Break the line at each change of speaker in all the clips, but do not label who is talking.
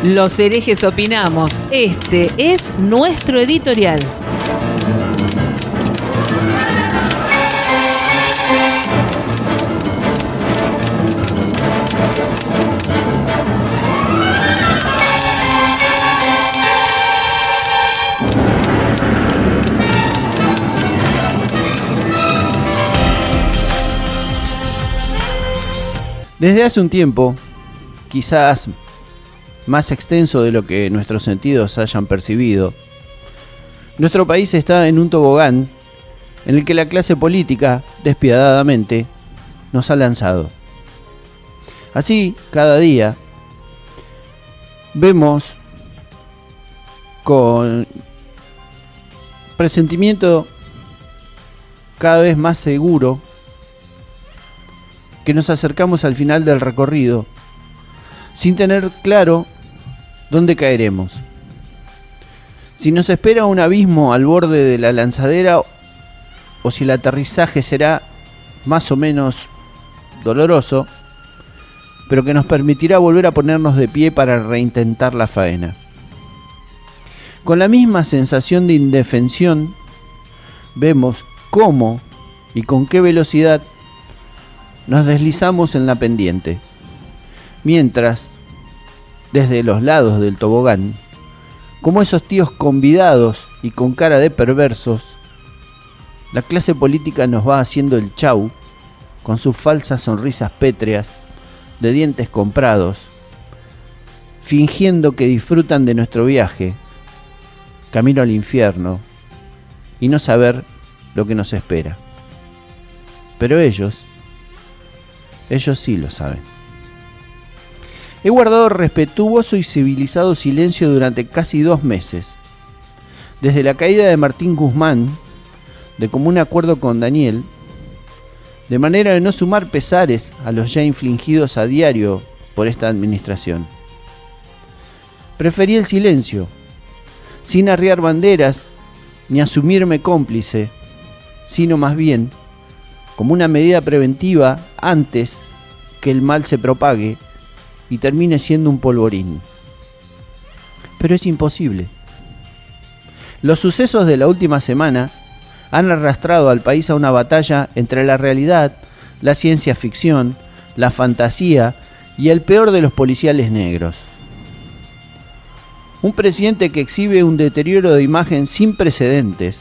Los herejes opinamos. Este es nuestro editorial.
Desde hace un tiempo, quizás más extenso de lo que nuestros sentidos hayan percibido, nuestro país está en un tobogán en el que la clase política, despiadadamente, nos ha lanzado. Así, cada día, vemos con presentimiento cada vez más seguro que nos acercamos al final del recorrido, sin tener claro dónde caeremos. Si nos espera un abismo al borde de la lanzadera o si el aterrizaje será más o menos doloroso, pero que nos permitirá volver a ponernos de pie para reintentar la faena. Con la misma sensación de indefensión, vemos cómo y con qué velocidad nos deslizamos en la pendiente, mientras, desde los lados del tobogán, como esos tíos convidados y con cara de perversos, la clase política nos va haciendo el chau, con sus falsas sonrisas pétreas, de dientes comprados, fingiendo que disfrutan de nuestro viaje, camino al infierno, y no saber lo que nos espera. Pero ellos sí lo saben. He guardado respetuoso y civilizado silencio durante casi 2 meses. Desde la caída de Martín Guzmán, de común acuerdo con Daniel, de manera de no sumar pesares a los ya infligidos a diario por esta administración. Preferí el silencio, sin arriar banderas ni asumirme cómplice, sino más bien como una medida preventiva antes que el mal se propague y termine siendo un polvorín. Pero es imposible. Los sucesos de la última semana han arrastrado al país a una batalla entre la realidad, la ciencia ficción, la fantasía y el peor de los policiales negros. Un presidente que exhibe un deterioro de imagen sin precedentes,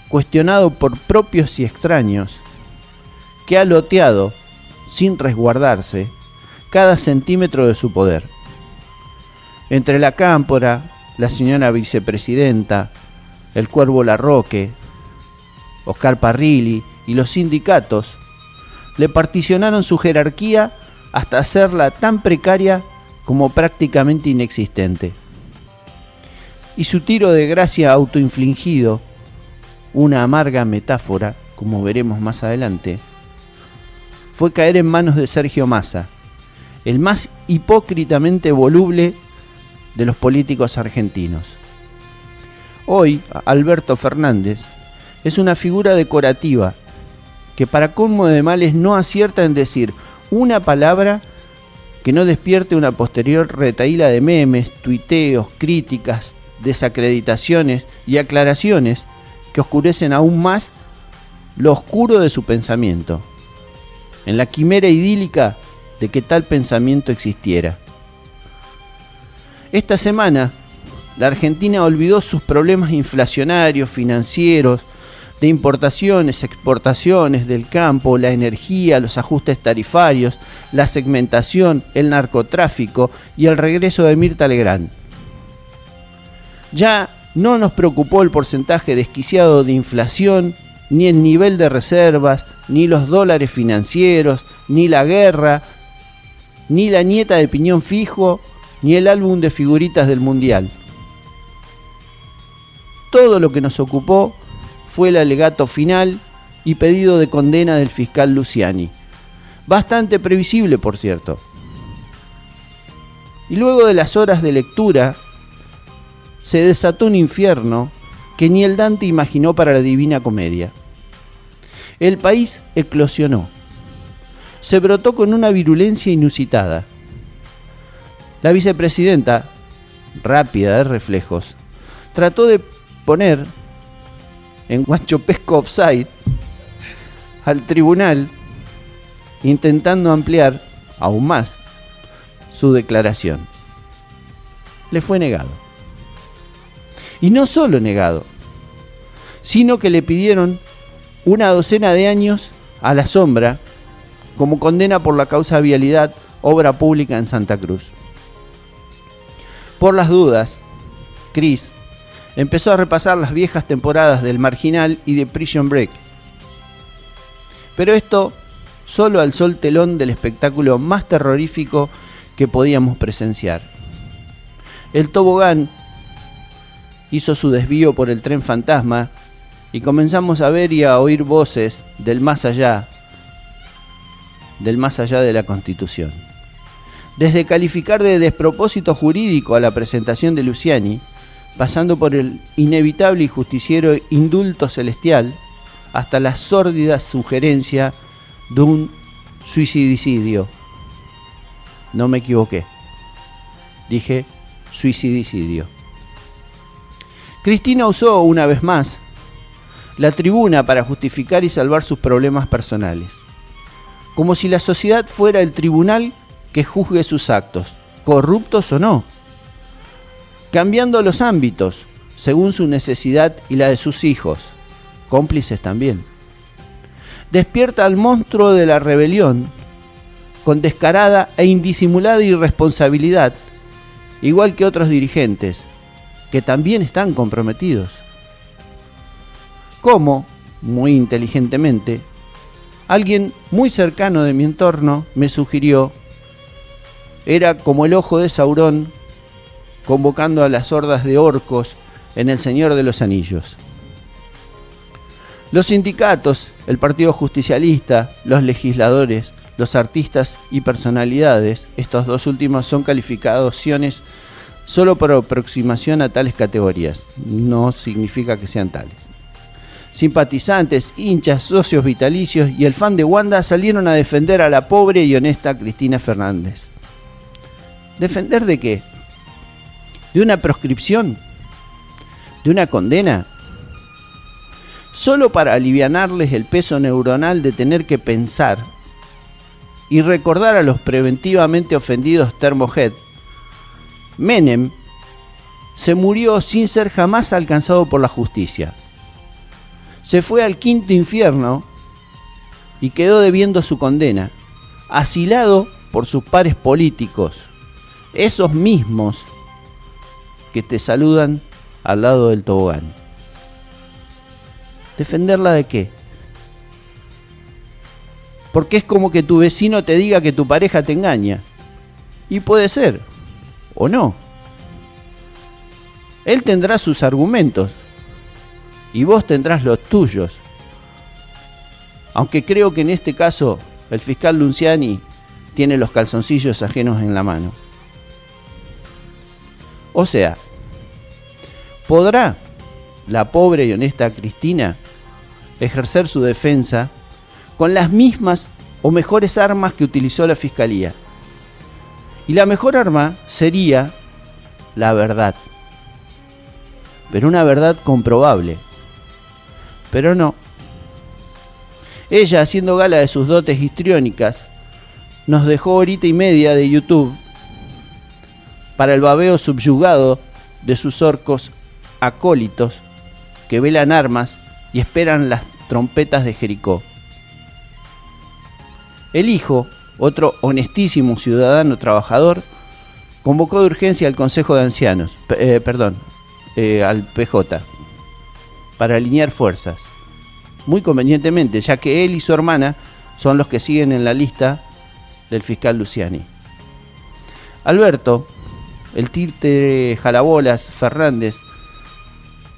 cuestionado por propios y extraños, que ha loteado, sin resguardarse, cada centímetro de su poder. Entre la cámpora, la señora vicepresidenta, el Cuervo Larroque, Oscar Parrilli y los sindicatos, le particionaron su jerarquía hasta hacerla tan precaria como prácticamente inexistente. Y su tiro de gracia autoinfligido, una amarga metáfora, como veremos más adelante, fue caer en manos de Sergio Massa, el más hipócritamente voluble de los políticos argentinos. Hoy, Alberto Fernández es una figura decorativa que para colmo de males no acierta en decir una palabra que no despierte una posterior retahíla de memes, tuiteos, críticas, desacreditaciones y aclaraciones que oscurecen aún más lo oscuro de su pensamiento, en la quimera idílica de que tal pensamiento existiera. Esta semana, la Argentina olvidó sus problemas inflacionarios, financieros, de importaciones, exportaciones, del campo, la energía, los ajustes tarifarios, la segmentación, el narcotráfico y el regreso de Mirta Legrand. Ya no nos preocupó el porcentaje desquiciado de inflación, ni el nivel de reservas, ni los dólares financieros, ni la guerra, ni la nieta de Piñón Fijo, ni el álbum de figuritas del Mundial. Todo lo que nos ocupó fue el alegato final y pedido de condena del fiscal Luciani. Bastante previsible, por cierto. Y luego de las horas de lectura, se desató un infierno que ni el Dante imaginó para la Divina Comedia. El país eclosionó. Se brotó con una virulencia inusitada. La vicepresidenta, rápida de reflejos, trató de poner en guachopesco offside al tribunal, intentando ampliar aún más su declaración. Le fue negado. Y no solo negado, sino que le pidieron una docena de años a la sombra como condena por la causa vialidad, obra pública en Santa Cruz. Por las dudas, Chris empezó a repasar las viejas temporadas del Marginal y de Prison Break. Pero esto solo alzó el telón del espectáculo más terrorífico que podíamos presenciar. El tobogán hizo su desvío por el tren fantasma y comenzamos a ver y a oír voces del más allá de la Constitución. Desde calificar de despropósito jurídico a la presentación de Luciani, pasando por el inevitable y justiciero indulto celestial, hasta la sórdida sugerencia de un suicidicidio. No me equivoqué. Dije suicidicidio. Cristina usó una vez más la tribuna para justificar y salvar sus problemas personales, como si la sociedad fuera el tribunal que juzgue sus actos, corruptos o no, cambiando los ámbitos según su necesidad y la de sus hijos, cómplices también. Despierta al monstruo de la rebelión con descarada e indisimulada irresponsabilidad, igual que otros dirigentes que también están comprometidos. Como, muy inteligentemente, alguien muy cercano de mi entorno me sugirió, era como el ojo de Saurón convocando a las hordas de orcos en El Señor de los Anillos. Los sindicatos, el Partido Justicialista, los legisladores, los artistas y personalidades, estos dos últimos son calificaciones solo por aproximación a tales categorías, no significa que sean tales. Simpatizantes, hinchas, socios vitalicios y el fan de Wanda salieron a defender a la pobre y honesta Cristina Fernández. ¿Defender de qué? ¿De una proscripción? ¿De una condena? Solo para alivianarles el peso neuronal de tener que pensar y recordar a los preventivamente ofendidos Thermohead. Menem se murió sin ser jamás alcanzado por la justicia. Se fue al quinto infierno y quedó debiendo su condena, asilado por sus pares políticos, esos mismos que te saludan al lado del tobogán. ¿Defenderla de qué? Porque es como que tu vecino te diga que tu pareja te engaña. Y puede ser, o no. Él tendrá sus argumentos y vos tendrás los tuyos. Aunque creo que en este caso el fiscal Luciani tiene los calzoncillos ajenos en la mano. O sea, ¿podrá la pobre y honesta Cristina ejercer su defensa con las mismas o mejores armas que utilizó la Fiscalía? Y la mejor arma sería la verdad. Pero una verdad comprobable. Pero no. Ella, haciendo gala de sus dotes histriónicas, nos dejó horita y media de YouTube para el babeo subyugado de sus orcos acólitos que velan armas y esperan las trompetas de Jericó. El hijo, otro honestísimo ciudadano trabajador, convocó de urgencia al Consejo de Ancianos, al PJ, para alinear fuerzas. Muy convenientemente, ya que él y su hermana son los que siguen en la lista del fiscal Luciani. Alberto, el títere jalabolas Fernández,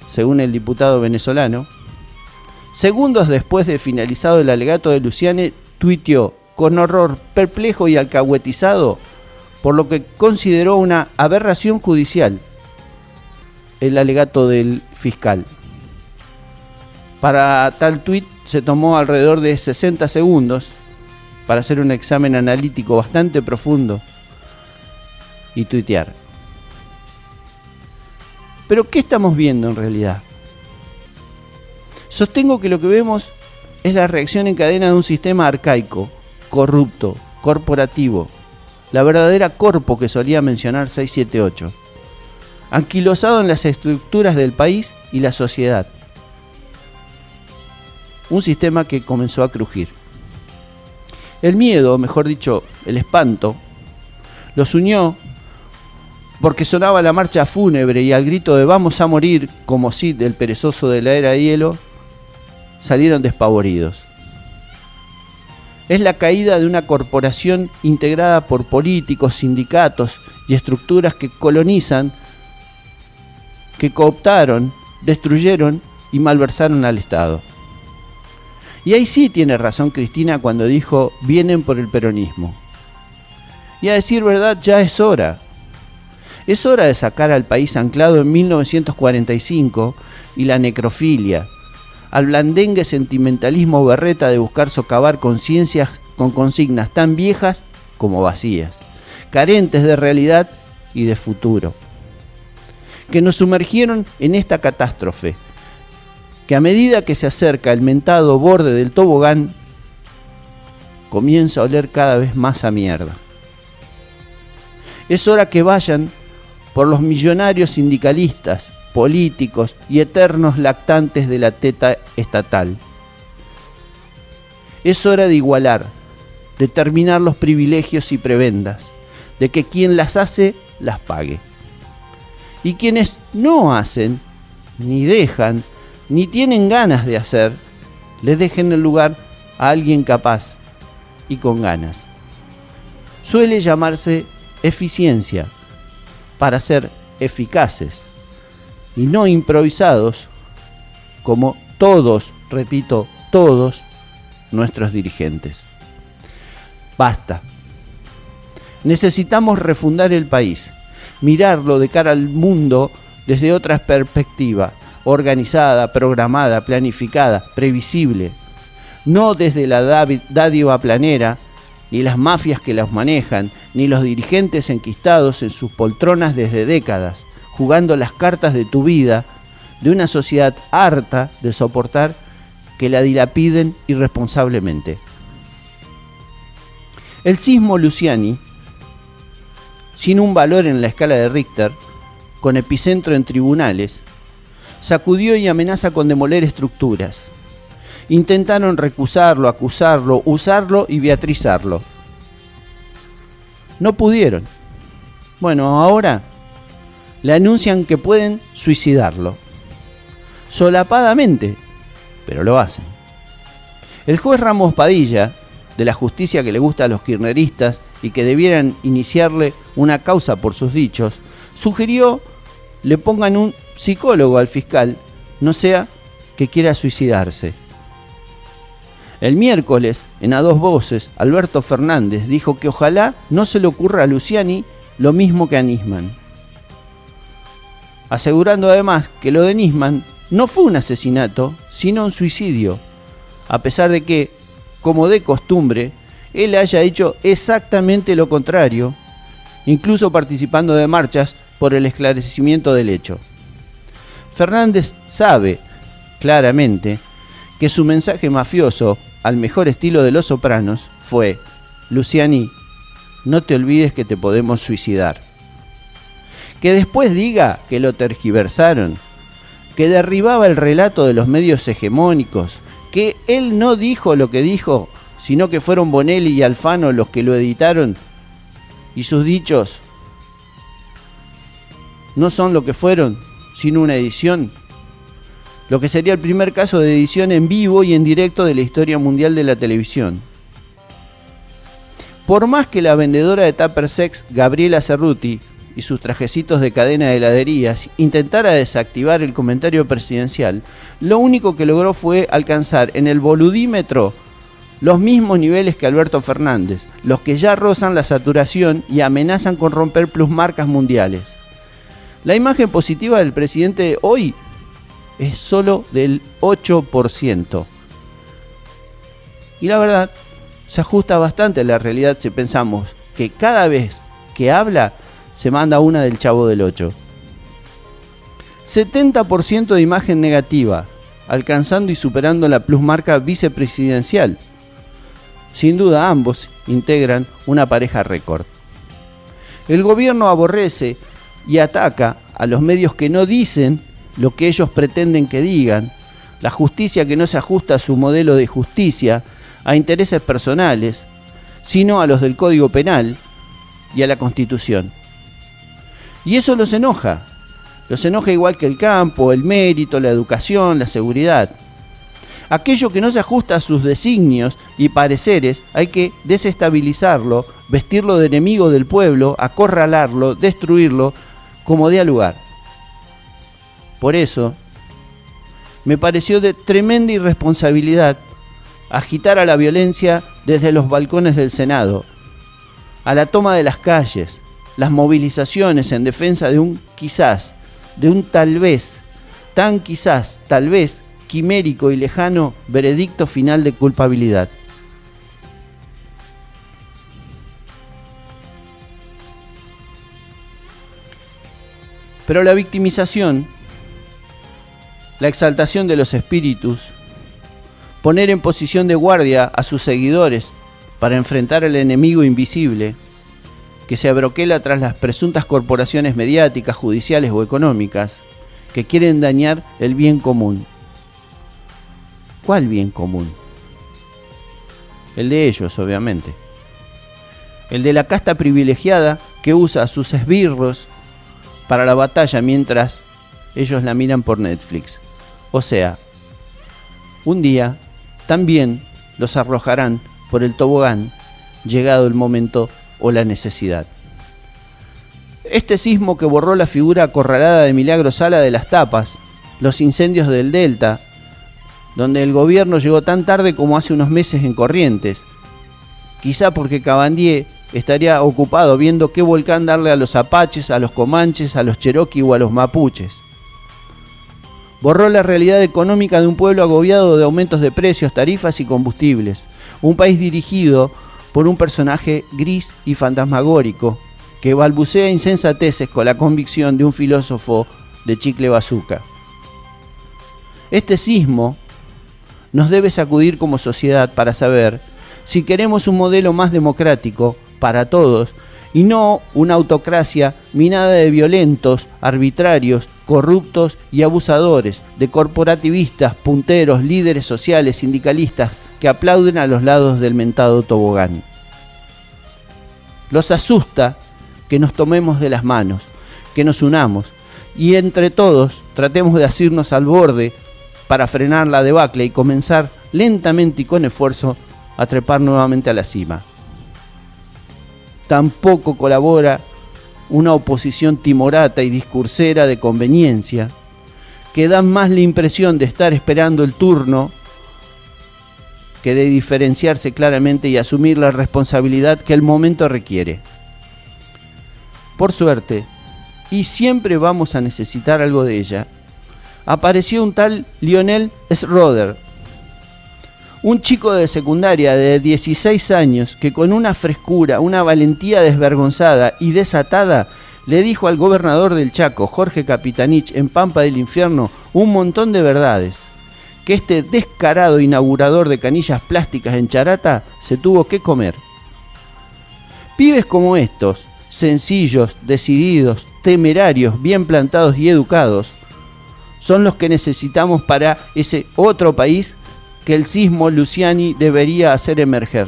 según el diputado venezolano, segundos después de finalizado el alegato de Luciani, tuiteó con horror, perplejo y alcahuetizado por lo que consideró una aberración judicial el alegato del fiscal. Para tal tuit se tomó alrededor de 60 segundos para hacer un examen analítico bastante profundo y tuitear. Pero ¿qué estamos viendo en realidad? Sostengo que lo que vemos es la reacción en cadena de un sistema arcaico, corrupto, corporativo, la verdadera corpo que solía mencionar 678, anquilosado en las estructuras del país y la sociedad. Un sistema que comenzó a crujir. El miedo, mejor dicho, el espanto, los unió porque sonaba la marcha fúnebre y al grito de "vamos a morir", como Sid, el perezoso de la era de hielo, salieron despavoridos. Es la caída de una corporación integrada por políticos, sindicatos y estructuras que colonizan, que cooptaron, destruyeron y malversaron al Estado. Y ahí sí tiene razón Cristina cuando dijo: vienen por el peronismo. Y a decir verdad, ya es hora. Es hora de sacar al país anclado en 1945 y la necrofilia, al blandengue sentimentalismo berreta de buscar socavar conciencias con consignas tan viejas como vacías, carentes de realidad y de futuro, que nos sumergieron en esta catástrofe, que a medida que se acerca el mentado borde del tobogán, comienza a oler cada vez más a mierda. Es hora que vayan por los millonarios sindicalistas, políticos y eternos lactantes de la teta estatal. Es hora de igualar, de terminar los privilegios y prebendas, de que quien las hace, las pague. Y quienes no hacen, ni dejan, ni tienen ganas de hacer, les dejen el lugar a alguien capaz y con ganas. Suele llamarse eficiencia, para ser eficaces y no improvisados como todos, repito, todos nuestros dirigentes. Basta. Necesitamos refundar el país, mirarlo de cara al mundo desde otra perspectiva, organizada, programada, planificada, previsible, no desde la dádiva planera, ni las mafias que los manejan, ni los dirigentes enquistados en sus poltronas desde décadas, jugando las cartas de tu vida, de una sociedad harta de soportar que la dilapiden irresponsablemente. El sismo Luciani, sin un valor en la escala de Richter, con epicentro en tribunales, sacudió y amenaza con demoler estructuras. Intentaron recusarlo, acusarlo, usarlo y beatrizarlo. No pudieron. Bueno, ahora le anuncian que pueden suicidarlo. Solapadamente, pero lo hacen. El juez Ramos Padilla, de la justicia que le gusta a los kirchneristas y que debieran iniciarle una causa por sus dichos, sugirió le pongan un psicólogo al fiscal, no sea que quiera suicidarse. El miércoles, en A Dos Voces, Alberto Fernández dijo que ojalá no se le ocurra a Luciani lo mismo que a Nisman, asegurando además que lo de Nisman no fue un asesinato, sino un suicidio, a pesar de que, como de costumbre, él haya hecho exactamente lo contrario, incluso participando de marchas por el esclarecimiento del hecho. Fernández sabe claramente que su mensaje mafioso, al mejor estilo de Los Sopranos, fue: Luciani, no te olvides que te podemos suicidar. Que después diga que lo tergiversaron, que derribaba el relato de los medios hegemónicos, que él no dijo lo que dijo, sino que fueron Bonelli y Alfano los que lo editaron, y sus dichos no son lo que fueron, sino una edición. Lo que sería el primer caso de edición en vivo y en directo de la historia mundial de la televisión. Por más que la vendedora de Tupper Sex, Gabriela Cerruti, y sus trajecitos de cadena de heladerías intentara desactivar el comentario presidencial, lo único que logró fue alcanzar en el boludímetro los mismos niveles que Alberto Fernández, los que ya rozan la saturación y amenazan con romper plusmarcas mundiales. La imagen positiva del presidente hoy es solo del 8%. Y la verdad, se ajusta bastante a la realidad si pensamos que cada vez que habla se manda una del Chavo del Ocho. 70% de imagen negativa, alcanzando y superando la plusmarca vicepresidencial. Sin duda ambos integran una pareja récord. El gobierno aborrece y ataca a los medios que no dicen lo que ellos pretenden que digan, la justicia que no se ajusta a su modelo de justicia, a intereses personales, sino a los del Código Penal y a la Constitución. Y eso los enoja igual que el campo, el mérito, la educación, la seguridad. Aquello que no se ajusta a sus designios y pareceres hay que desestabilizarlo, vestirlo de enemigo del pueblo, acorralarlo, destruirlo, como dé lugar. Por eso, me pareció de tremenda irresponsabilidad agitar a la violencia desde los balcones del Senado, a la toma de las calles, las movilizaciones en defensa de un quizás, de un tal vez, tan quizás, tal vez, quimérico y lejano veredicto final de culpabilidad. Pero la victimización, la exaltación de los espíritus, poner en posición de guardia a sus seguidores para enfrentar al enemigo invisible que se abroquela tras las presuntas corporaciones mediáticas, judiciales o económicas que quieren dañar el bien común. ¿Cuál bien común? El de ellos, obviamente. El de la casta privilegiada que usa a sus esbirros para la batalla mientras ellos la miran por Netflix. O sea, un día también los arrojarán por el tobogán, llegado el momento o la necesidad. Este sismo que borró la figura acorralada de Milagro Sala de las tapas, los incendios del Delta, donde el gobierno llegó tan tarde como hace unos meses en Corrientes, quizá porque Cabandier estaría ocupado viendo qué volcán darle a los apaches, a los comanches, a los cherokee o a los mapuches. Borró la realidad económica de un pueblo agobiado de aumentos de precios, tarifas y combustibles. Un país dirigido por un personaje gris y fantasmagórico que balbucea insensateces con la convicción de un filósofo de chicle bazooka. Este sismo nos debe sacudir como sociedad para saber si queremos un modelo más democrático para todos y no una autocracia minada de violentos, arbitrarios, corruptos y abusadores, de corporativistas, punteros, líderes sociales, sindicalistas que aplauden a los lados del mentado tobogán. Los asusta que nos tomemos de las manos, que nos unamos y entre todos tratemos de asirnos al borde para frenar la debacle y comenzar lentamente y con esfuerzo a trepar nuevamente a la cima. Tampoco colabora una oposición timorata y discursera de conveniencia, que da más la impresión de estar esperando el turno que de diferenciarse claramente y asumir la responsabilidad que el momento requiere. Por suerte, y siempre vamos a necesitar algo de ella, apareció un tal Lionel Schroeder, un chico de secundaria de 16 años que con una frescura, una valentía desvergonzada y desatada le dijo al gobernador del Chaco, Jorge Capitanich, en Pampa del Infierno, un montón de verdades que este descarado inaugurador de canillas plásticas en Charata se tuvo que comer. Pibes como estos, sencillos, decididos, temerarios, bien plantados y educados, son los que necesitamos para ese otro país que el sismo Luciani debería hacer emerger.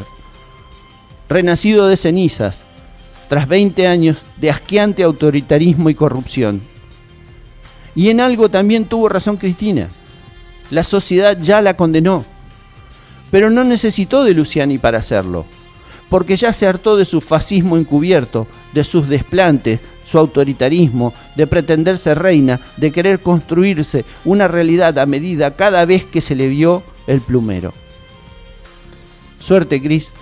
Renacido de cenizas, tras 20 años de asqueante autoritarismo y corrupción. Y en algo también tuvo razón Cristina. La sociedad ya la condenó, pero no necesitó de Luciani para hacerlo, porque ya se hartó de su fascismo encubierto, de sus desplantes, su autoritarismo, de pretender ser reina, de querer construirse una realidad a medida cada vez que se le vio el plumero. Suerte, Cris,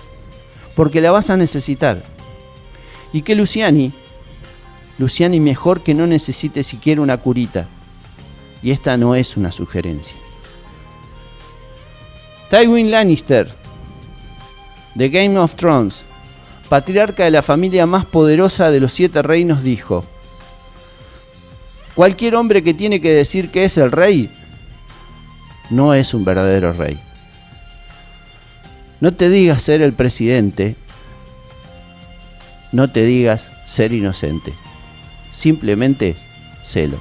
porque la vas a necesitar. Y que Luciani mejor que no necesite siquiera una curita. Y esta no es una sugerencia. Tywin Lannister, de Game of Thrones, patriarca de la familia más poderosa de los 7 reinos, dijo: cualquier hombre que tiene que decir que es el rey, no es un verdadero rey. No te digas ser el presidente, no te digas ser inocente. Simplemente sélo.